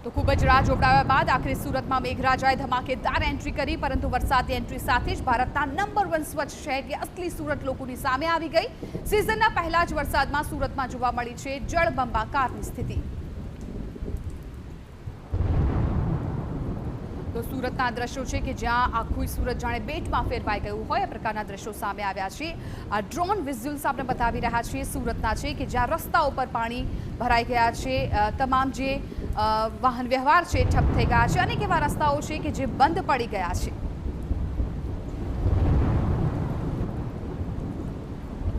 તો ખૂબ જ રાહ જોવડાવ્યા બાદ આખરે સુરતમાં મેઘરાજાએ ધમાકેદાર એન્ટ્રી કરી, પરંતુ વરસાદની એન્ટ્રી સાથે જ ભારતના નંબર 1 સ્વચ્છ શહેરની અસલી સુરત લોકોની સામે આવી ગઈ। સિઝનના પહેલા જ વરસાદમાં સુરતમાં જોવા મળી છે જળબંબાકારની સ્થિતિ। તો સુરતના દ્રશ્યો છે કે જ્યાં આખું સુરત જાણે બેટમાં ફેરવાઈ ગયું હોય એ પ્રકારના દ્રશ્યો સામે આવ્યા છે। આ ડ્રોન વિઝ્યુઅલ્સ આપણે બતાવી રહ્યા છીએ સુરતના છે કે જ્યાં રસ્તાઓ પર પાણી ભરાઈ ગયા છે, તમામ જે વાહન વ્યવહાર છે ઠપ થઈ ગયા છે, અનેક એવા રસ્તાઓ છે કે જે બંધ પડી ગયા છે।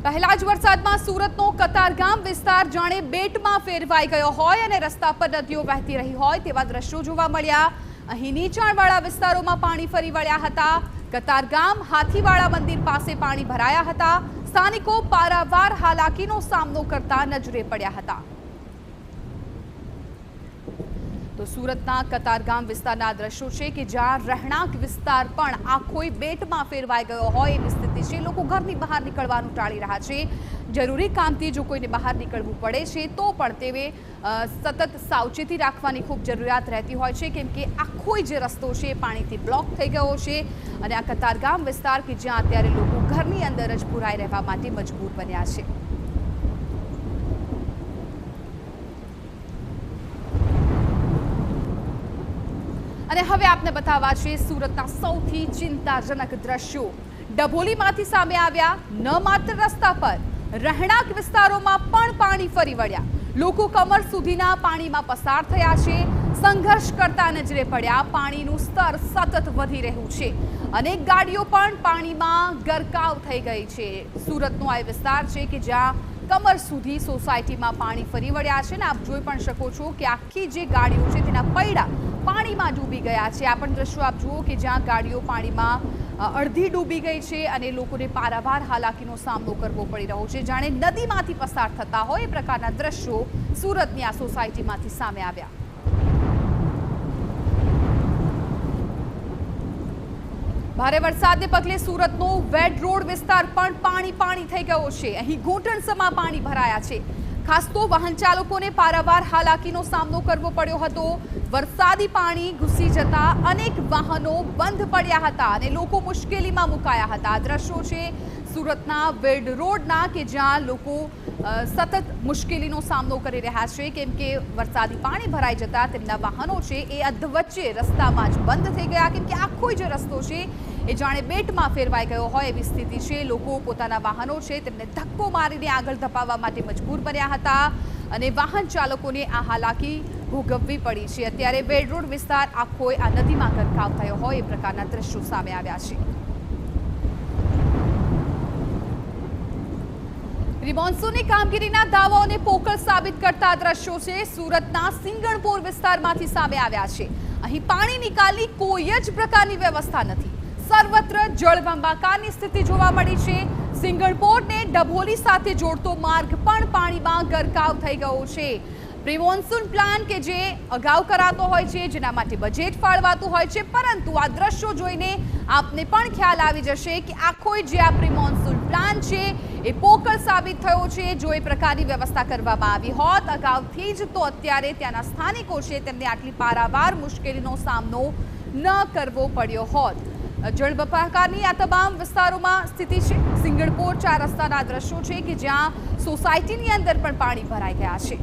પહેલા જ વરસાદમાં સુરતનો કતારગામ વિસ્તાર જાણે બેટમાં ફેરવાઈ ગયો હોય અને રસ્તા પર નદીઓ વહેતી રહી હોય તેવા દ્રશ્યો જોવા મળ્યા। અહીં નીચાણવાળા વિસ્તારોમાં પાણી ફરી વળ્યા હતા। કતારગામ હાથીવાળા મંદિર પાસે પાણી ભરાયા હતા। સ્થાનિકો પારાવાર હાલાકીનો સામનો કરતા નજરે પડ્યા હતા। તો સુરતના કતારગામ વિસ્તારના દ્રશ્યો છે કે જ્યાં રહેણાંક વિસ્તાર પણ આખોય બેટમાં ફેરવાઈ ગયો હોય એવી સ્થિતિ છે। લોકો ઘરની બહાર નીકળવાનું ટાળી રહ્યા છે। જરૂરી કામથી જો કોઈને બહાર નીકળવું પડે છે તો પણ તેવે સતત સાવચેતી રાખવાની ખૂબ જરૂરિયાત રહેતી હોય છે, કેમ કે આખોય જે રસ્તો છે પાણીથી બ્લોક થઈ ગયો છે અને આ કતારગામ વિસ્તાર કે જ્યાં અત્યારે લોકો ઘરની અંદર જ પુરાઈ રહેવા માટે મજબૂર બન્યા છે। અને હવે આપને બતાવવા છે સુરતના સૌથી ચિંતાજનક દ્રશ્યો। ડભોલીમાંથી સામે આવ્યા। ન માત્ર રસ્તા પર, રહેણાંક વિસ્તારોમાં પણ પાણી ફરી વળ્યા। લોકો કમર સુધીના પાણીમાં પસાર થયા છે। સંઘર્ષ કરતા નજરે પડ્યા। પાણીનું સ્તર સતત વધી રહ્યું છે। અનેક ગાડીઓ પણ પાણીમાં ગરકાવ થઈ ગઈ છે। સુરતનો આ વિસ્તાર છે કે જ્યાં કમર સુધી સોસાયટીમાં પાણી ફરી વળ્યા છે ને આપ જોઈ પણ શકો છો કે આખી જે ગાડીઓ છે તેના પૈડા પાણીમાં ડૂબી ગયા છે। આ પણ દ્રશ્યો આપ જુઓ કે જ્યાં ગાડીઓ પાણીમાં અડધી ડૂબી ગઈ છે અને લોકોને પારાવાર હાલાકીનો સામનો કરવો પડી રહ્યો છે। જાણે નદીમાંથી પસાર થતા હોય એ પ્રકારના દ્રશ્યો સુરતની આ સોસાયટીમાંથી સામે આવ્યા। ભારે વરસાદને પગલે સુરતનો વેડ રોડ વિસ્તાર પણ પાણી થઈ ગયો છે। અહીં ઘૂંટણસમાં પાણી ભરાયા છે। ખાસ તો વાહન ચાલકોને પારાવાર હાલાકીનો સામનો કરવો પડ્યો હતો। વરસાદી પાણી ઘૂસી જતા અનેક વાહનો બંધ પડ્યા હતા અને લોકો મુશ્કેલીમાં મુકાયા હતા। આ દ્રશ્યો છે સુરતના વેડ રોડના કે જ્યાં લોકો સતત મુશ્કેલીનો સામનો કરી રહ્યા છે, કેમ કે વરસાદી પાણી ભરાઈ જતા તેમના વાહનો છે એ અધવચ્ચે રસ્તામાં જ બંધ થઈ ગયા, કેમ કે આખો જે રસ્તો છે એ જાણે બેટમાં ફેરવાઈ ગયો હોય એવી સ્થિતિ છે। લોકો પોતાના વાહનો છે તેમને ધક્કો મારીને આગળ ધપાવવા માટે મજબૂર બન્યા હતા અને વાહન ચાલકોને આ હાલાકી ભોગવવી પડી છે। અત્યારે વેડ રોડ વિસ્તાર આખો આ નદીમાં ગરકાવ થયો હોય એ પ્રકારના દ્રશ્યો સામે આવ્યા છે। મોન્સૂનની કામગીરીના દાવાઓને પોકળ સાબિત કરતા દ્રશ્યો છે સુરતના સિંગણપોર વિસ્તારમાંથી સામે આવ્યા છે। અહીં પાણી નિકાલની કોઈ જ પ્રકારની વ્યવસ્થા નથી। સર્વત્ર જળબંબાકારની સ્થિતિ જોવા મળી છે। સિંગણપોરને ડભોલી સાથે જોડતો માર્ગ પણ પાણીમાં ગરકાવ થઈ ગયો છે। પ્રી મોન્સૂન પ્લાન કે જે અગાઉ કરાતો હોય છે, જેના માટે બજેટ ફાળવાતું હોય છે, પરંતુ આ દ્રશ્યો જોઈને આપને પણ ખ્યાલ આવી જશે કે આખો જે આ પ્રી મોન્સૂન પ્લાન છે એ પોકળ સાબિત થયો છે। જો એ પ્રકારની વ્યવસ્થા કરવામાં આવી હોત અગાઉથી જ તો અત્યારે ત્યાંના સ્થાનિકો છે તેમને આટલી પારાવાર મુશ્કેલીનો સામનો ન કરવો પડ્યો હોત। જળબંબાકારની આ તમામ વિસ્તારોમાં સ્થિતિ છે। સિંગણપોર 4 રસ્તાના દ્રશ્યો છે કે જ્યાં સોસાયટીની અંદર પણ પાણી ભરાઈ ગયા છે।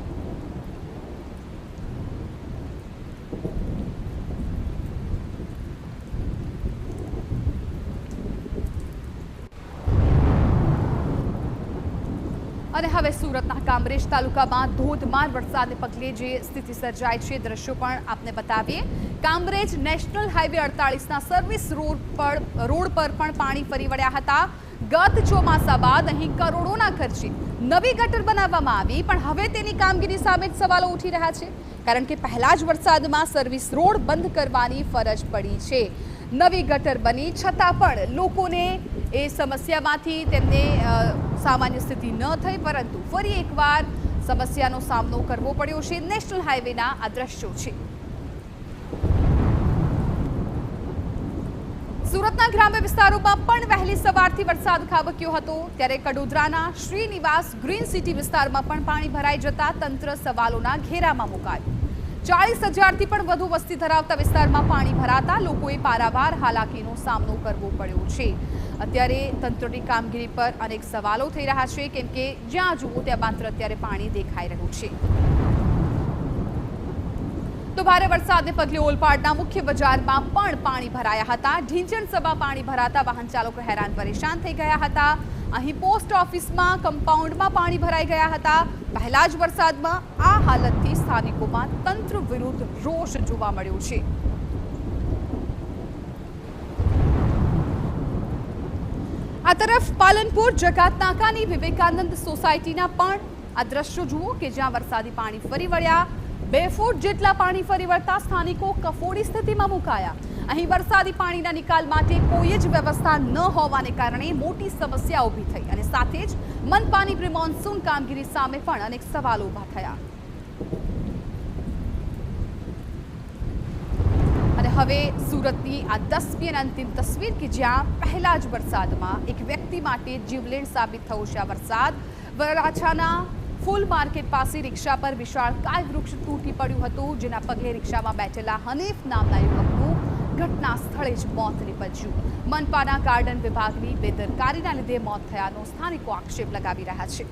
અને હવે સુરતના કામરેજ તાલુકામાં ધોધમાર વરસાદને પગલે જે સ્થિતિ સર્જાઈ છે દ્રશ્યો પણ આપને બતાવીએ। કામરેજ નેશનલ હાઈવે 48ના સર્વિસ રોડ પર પણ પાણી ફરી વળ્યા હતા। ગત ચોમાસા બાદ અહીં કરોડોના ખર્ચે નવી ગટર બનાવવામાં આવી, પણ હવે તેની કામગીરી સામે જ સવાલો ઉઠી રહ્યા છે, કારણ કે પહેલા જ વરસાદમાં સર્વિસ રોડ બંધ કરવાની ફરજ પડી છે। નવી ગટર બની છતાં પણ લોકોને એ સમસ્યામાંથી તેમને સામાન્ય સ્થિતિ ન થઈ, પરંતુ ફરી એકવાર સમસ્યાનો સામનો કરવો પડ્યો છે। નેશનલ હાઈવેના આ દ્રશ્યો છે। સુરતના ગ્રામ્ય વિસ્તારોમાં પણ વહેલી સવારથી વરસાદ ખાબક્યો હતો, ત્યારે કડોદરાના શ્રીનિવાસ ગ્રીન સિટી વિસ્તારમાં પણ પાણી ભરાઈ જતા તંત્ર સવાલોના ઘેરામાં મુકાયું। 40,000થી પણ વધુ વસ્તી ધરાવતા વિસ્તારમાં પાણી ભરાતા લોકોએ પારાવાર હાલાકીનો સામનો કરવો પડ્યો છે. અત્યારે તંત્રની કામગીરી પર અનેક સવાલો થઈ રહ્યા છે, કેમ કે જ્યાં જુઓ ત્યાં માત્ર અત્યારે પાણી દેખાઈ રહ્યું છે. તો ભારે વરસાદને પગલે ઓલપાડના મુખ્ય બજારમાં પણ પાણી ભરાયા હતા. ઢીંચણ સભા પાણી ભરાતા વાહન ચાલકો હેરાન પરેશાન થઈ ગયા હતા. અહીં પોસ્ટ ઓફિસમાં કમ્પાઉન્ડમાં પાણી ભરાઈ ગયા હતા. પહેલા જ વરસાદમાં આ હાલતથી સ્થાનિકોમાં તંત્ર વિરુદ્ધ રોષ જોવા મળ્યો છે. આ તરફ પાલનપુર જકાતનાકાની વિવેકાનંદ સોસાયટીના પણ આ દ્રશ્યો જુઓ કે જ્યાં વરસાદી પાણી ફરી વળ્યા. 2 ફૂટ જેટલા પાણી ફરી વળતા સ્થાનિકો કફોડી સ્થિતિમાં મુકાયા. અહીં વરસાદી પાણીના નિકાલ માટે કોઈ જ વ્યવસ્થા ન હોવાને કારણે મોટી સમસ્યા ઊભી થઈ અને સાથે જ મનપાની પ્રી મોન્સૂન કામગીરી સામે પણ અનેક સવાલો ઊભા થયા. અને હવે સુરતની આ 10મી અને અંતિમ તસવીર કે જ્યાં પહેલા જ વરસાદમાં એક વ્યક્તિ માટે જીવલેણ સાબિત થયો છે. આ વરસાદ વરાછાના ફૂલ માર્કેટ પાસે રિક્ષા પર વિશાળ કાય વૃક્ષ તૂટી પડ્યું હતું, જેના પગલે રિક્ષામાં બેઠેલા હનીફ નામના યુવકનું ઘટના સ્થળે જ મોત નીપજ્યું. મનપાના ગાર્ડન વિભાગની બેદરકારીના લીધે મોત થયાનો સ્થાનિકો આક્ષેપ લગાવી રહ્યા છે.